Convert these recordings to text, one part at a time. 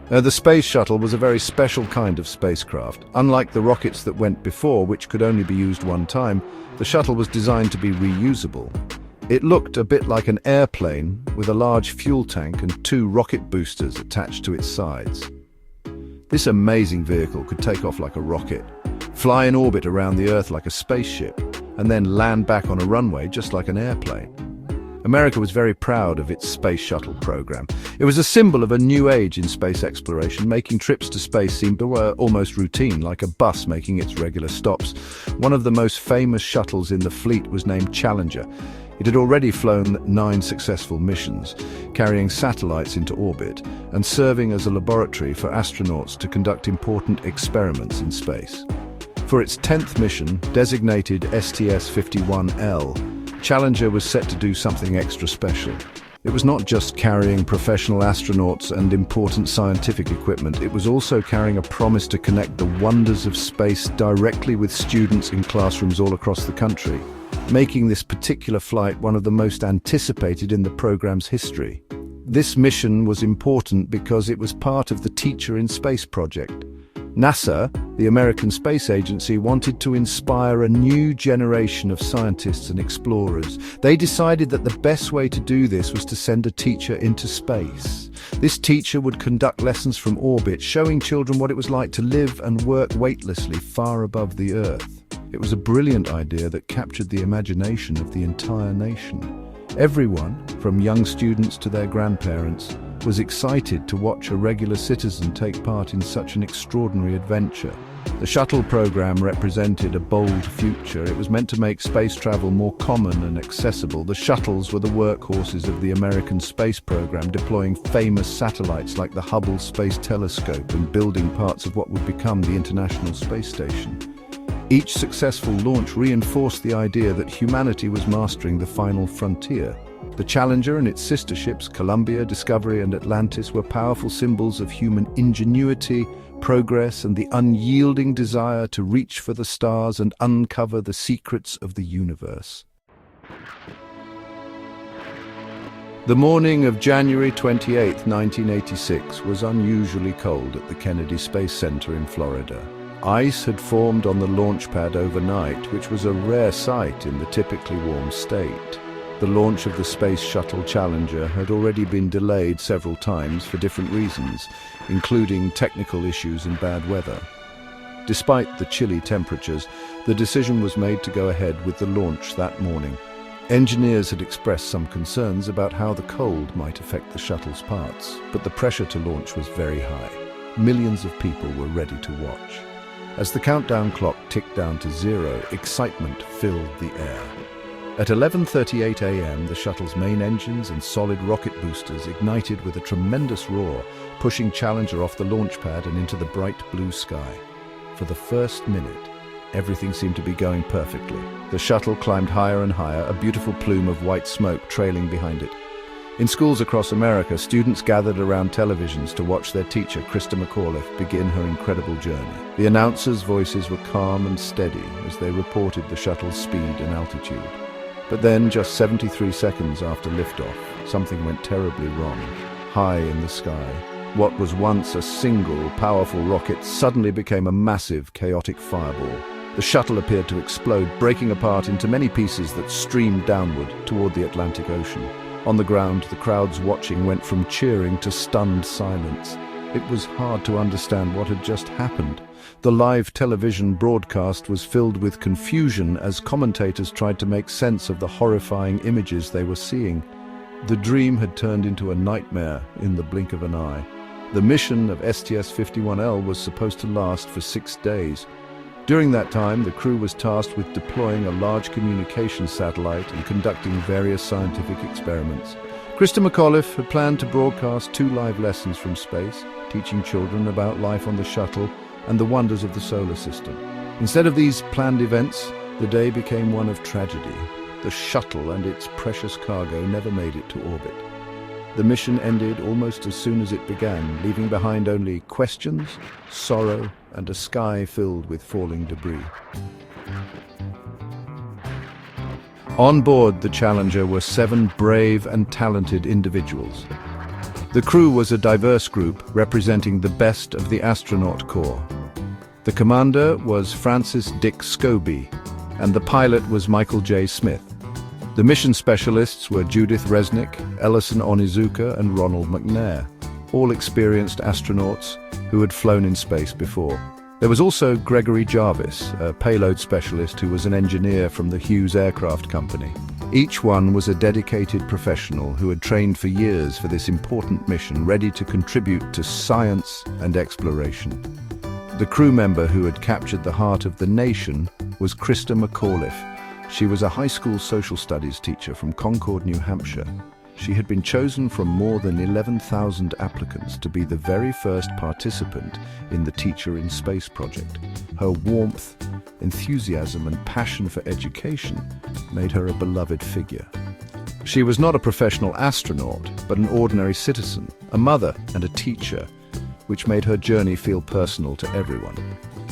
The Space Shuttle was a very special kind of spacecraft. Unlike the rockets that went before, which could only be used one time, the shuttle was designed to be reusable. It looked a bit like an airplane with a large fuel tank and 2 rocket boosters attached to its sides. This amazing vehicle could take off like a rocket, fly in orbit around the Earth like a spaceship, and then land back on a runway just like an airplane. America was very proud of its Space Shuttle program. It was a symbol of a new age in space exploration, making trips to space seem almost routine, like a bus making its regular stops. One of the most famous shuttles in the fleet was named Challenger. It had already flown 9 successful missions, carrying satellites into orbit and serving as a laboratory for astronauts to conduct important experiments in space. For its 10th mission, designated STS-51L, Challenger was set to do something extra special. It was not just carrying professional astronauts and important scientific equipment, it was also carrying a promise to connect the wonders of space directly with students in classrooms all across the country, making this particular flight one of the most anticipated in the program's history. This mission was important because it was part of the Teacher in Space project. NASA, the American Space Agency, wanted to inspire a new generation of scientists and explorers. They decided that the best way to do this was to send a teacher into space. This teacher would conduct lessons from orbit, showing children what it was like to live and work weightlessly far above the Earth. It was a brilliant idea that captured the imagination of the entire nation. Everyone, from young students to their grandparents, was excited to watch a regular citizen take part in such an extraordinary adventure. The shuttle program represented a bold future. It was meant to make space travel more common and accessible. The shuttles were the workhorses of the American space program, deploying famous satellites like the Hubble Space Telescope and building parts of what would become the International Space Station. Each successful launch reinforced the idea that humanity was mastering the final frontier. The Challenger and its sister ships, Columbia, Discovery, and Atlantis, were powerful symbols of human ingenuity, progress, and the unyielding desire to reach for the stars and uncover the secrets of the universe. The morning of January 28, 1986, was unusually cold at the Kennedy Space Center in Florida. Ice had formed on the launch pad overnight, which was a rare sight in the typically warm state. The launch of the Space Shuttle Challenger had already been delayed several times for different reasons, including technical issues and bad weather. Despite the chilly temperatures, the decision was made to go ahead with the launch that morning. Engineers had expressed some concerns about how the cold might affect the shuttle's parts, but the pressure to launch was very high. Millions of people were ready to watch. As the countdown clock ticked down to 0, excitement filled the air. At 11:38 a.m., the shuttle's main engines and solid rocket boosters ignited with a tremendous roar, pushing Challenger off the launch pad and into the bright blue sky. For the first minute, everything seemed to be going perfectly. The shuttle climbed higher and higher, a beautiful plume of white smoke trailing behind it. In schools across America, students gathered around televisions to watch their teacher, Krista McAuliffe, begin her incredible journey. The announcers' voices were calm and steady as they reported the shuttle's speed and altitude. But then, just 73 seconds after liftoff, something went terribly wrong. High in the sky, what was once a single, powerful rocket suddenly became a massive, chaotic fireball. The shuttle appeared to explode, breaking apart into many pieces that streamed downward toward the Atlantic Ocean. On the ground, the crowds watching went from cheering to stunned silence. It was hard to understand what had just happened. The live television broadcast was filled with confusion as commentators tried to make sense of the horrifying images they were seeing. The dream had turned into a nightmare in the blink of an eye. The mission of STS-51L was supposed to last for 6 days. During that time, the crew was tasked with deploying a large communications satellite and conducting various scientific experiments. Krista McAuliffe had planned to broadcast 2 live lessons from space, teaching children about life on the shuttle and the wonders of the solar system. Instead of these planned events, the day became one of tragedy. The shuttle and its precious cargo never made it to orbit. The mission ended almost as soon as it began, leaving behind only questions, sorrow, and a sky filled with falling debris. On board the Challenger were 7 brave and talented individuals. The crew was a diverse group representing the best of the astronaut corps. The commander was Francis Dick Scobie, and the pilot was Michael J. Smith. The mission specialists were Judith Resnick, Ellison Onizuka, and Ronald McNair, all experienced astronauts who had flown in space before. There was also Gregory Jarvis, a payload specialist who was an engineer from the Hughes Aircraft Company. Each one was a dedicated professional who had trained for years for this important mission, ready to contribute to science and exploration. The crew member who had captured the heart of the nation was Krista McAuliffe. She was a high school social studies teacher from Concord, New Hampshire. She had been chosen from more than 11,000 applicants to be the very first participant in the Teacher in Space project. Her warmth, enthusiasm, and passion for education made her a beloved figure. She was not a professional astronaut, but an ordinary citizen, a mother and a teacher, which made her journey feel personal to everyone.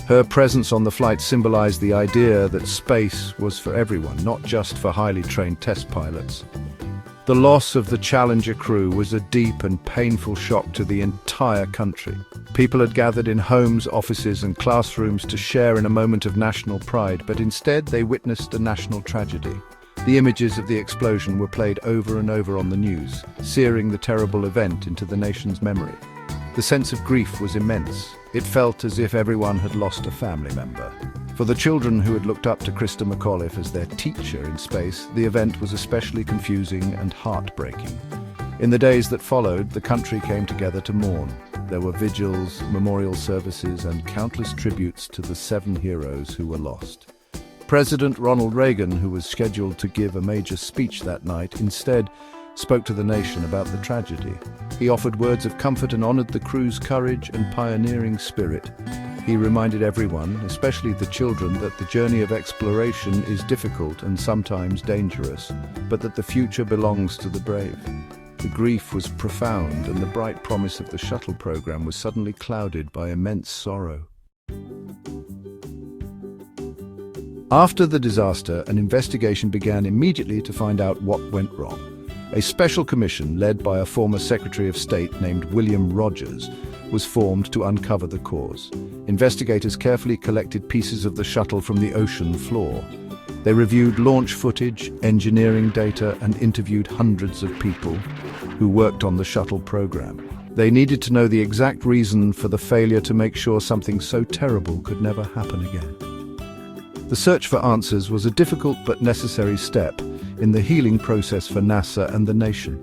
Her presence on the flight symbolized the idea that space was for everyone, not just for highly trained test pilots. The loss of the Challenger crew was a deep and painful shock to the entire country. People had gathered in homes, offices, and classrooms to share in a moment of national pride, but instead they witnessed a national tragedy. The images of the explosion were played over and over on the news, searing the terrible event into the nation's memory. The sense of grief was immense. It felt as if everyone had lost a family member. For the children who had looked up to Krista McAuliffe as their teacher in space, the event was especially confusing and heartbreaking. In the days that followed, the country came together to mourn. There were vigils, memorial services, and countless tributes to the 7 heroes who were lost. President Ronald Reagan, who was scheduled to give a major speech that night, instead spoke to the nation about the tragedy. He offered words of comfort and honored the crew's courage and pioneering spirit. He reminded everyone, especially the children, that the journey of exploration is difficult and sometimes dangerous, but that the future belongs to the brave. The grief was profound, and the bright promise of the shuttle program was suddenly clouded by immense sorrow. After the disaster, an investigation began immediately to find out what went wrong. A special commission, led by a former Secretary of State named William Rogers, was formed to uncover the cause. Investigators carefully collected pieces of the shuttle from the ocean floor. They reviewed launch footage, engineering data, and interviewed hundreds of people who worked on the shuttle program. They needed to know the exact reason for the failure to make sure something so terrible could never happen again. The search for answers was a difficult but necessary step in the healing process for NASA and the nation.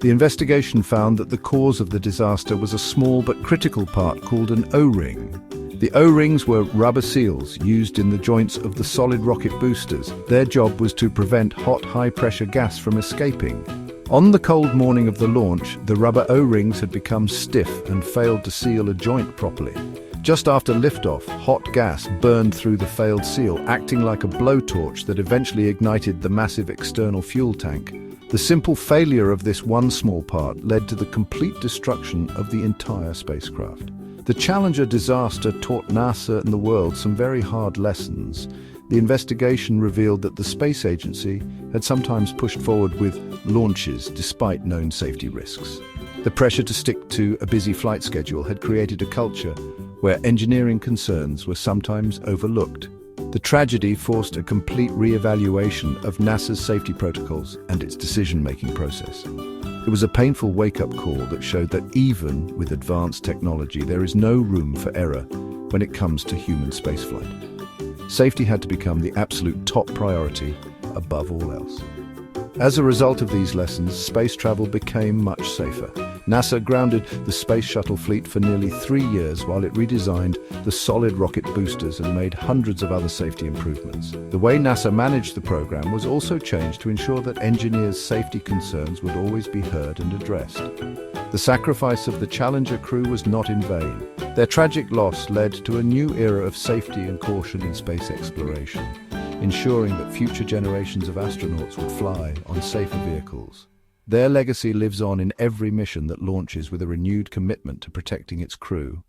The investigation found that the cause of the disaster was a small but critical part called an O-ring. The O-rings were rubber seals used in the joints of the solid rocket boosters. Their job was to prevent hot, high-pressure gas from escaping. On the cold morning of the launch, the rubber O-rings had become stiff and failed to seal a joint properly. Just after liftoff, hot gas burned through the failed seal, acting like a blowtorch that eventually ignited the massive external fuel tank. The simple failure of this one small part led to the complete destruction of the entire spacecraft. The Challenger disaster taught NASA and the world some very hard lessons. The investigation revealed that the space agency had sometimes pushed forward with launches despite known safety risks. The pressure to stick to a busy flight schedule had created a culture where engineering concerns were sometimes overlooked. The tragedy forced a complete re-evaluation of NASA's safety protocols and its decision-making process. It was a painful wake-up call that showed that even with advanced technology, there is no room for error when it comes to human spaceflight. Safety had to become the absolute top priority above all else. As a result of these lessons, space travel became much safer. NASA grounded the Space Shuttle fleet for nearly 3 years while it redesigned the solid rocket boosters and made hundreds of other safety improvements. The way NASA managed the program was also changed to ensure that engineers' safety concerns would always be heard and addressed. The sacrifice of the Challenger crew was not in vain. Their tragic loss led to a new era of safety and caution in space exploration, ensuring that future generations of astronauts would fly on safer vehicles. Their legacy lives on in every mission that launches with a renewed commitment to protecting its crew